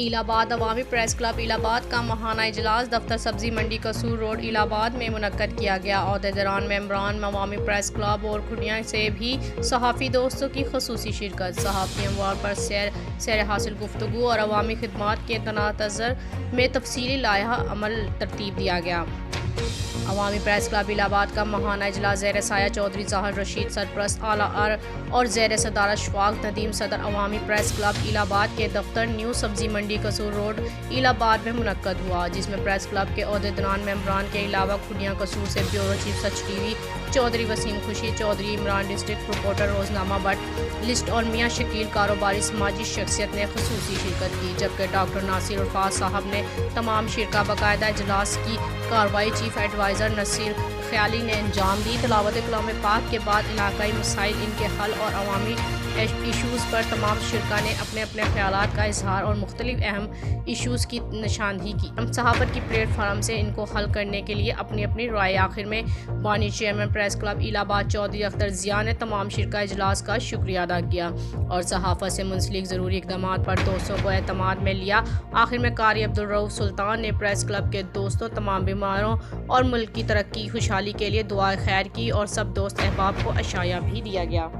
इलाहाबाद अवामी press club Allahabad का माहाना इजलास दफ्तर सब्जी मंडी कसूर रोड इलाहाबाद में मुनक्कद किया गया। अहदेदारान मेंबरान अवामी प्रेस क्लब और खुनिया से भी सहाफ़ी दोस्तों की ख़ुसूसी शिरकत। सहाफ़ी अमवार पर सैर हासिल गुफ्तगू और अवामी खिदमात के तनाज़र में तफसीली लायहा अमल तरतीब दिया गया। अवामी प्रेस क्लब इलाहाबाद का माहाना इजलास ज़ेर साया चौधरी ज़ाहिर रशीद सरप्रस्त आला और ज़ेर सदारत शफाक नदीम सदर अवामी प्रेस क्लब इलाहाबाद के दफ्तर न्यू सब्जी मंडी कसूर रोड इलाहाबाद में मुनक्कद हुआ, जिसमें प्रेस क्लब के अहदेदारान मेंबरान के अलावा खुनिया कसूर से bureau chief Such TV Chaudhry Waseem Khushi Chaudhry, Imran district reporter रोजनामा बट लिस्ट और मियाँ शकील कारोबारी समाजी शख्सियत ने खसूसी शिरकत की, जबकि डॉक्टर नासिर उर्फाज साहब ने तमाम शिरका बाकायदा इजलास की कार्रवाई चीफ एडवाइज़र नसीर ख्याली ने अंजाम दी। तिलावत कलाम पाक के बाद इलाकाई मसाइल, इनके हल और अवामी इशूज़ पर तमाम शिरका ने अपने अपने ख्यालात का इजहार और मुख्तलिफ अहम इशूज़ की निशानदही की। हम सहाफ़त की प्लेटफार्म से इनको हल करने के लिए अपनी अपनी राय। आखिर में बानी chairman press club Allahabad Chaudhary Akhtar Zia ने तमाम शिरका इजलास का शुक्रिया अदा किया और सहाफ़त से मुंसलिक ज़रूरी इक़दाम पर दोस्तों को एतमाद में लिया। आखिर में कारी अब्दुल रऊफ़ सुल्तान ने प्रेस क्लब के दोस्तों, तमाम बीमारों और मुल्क की तरक्की खुशहाली के लिए दुआ खैर की और सब दोस्त अहबाब को अशाया भी दिया गया।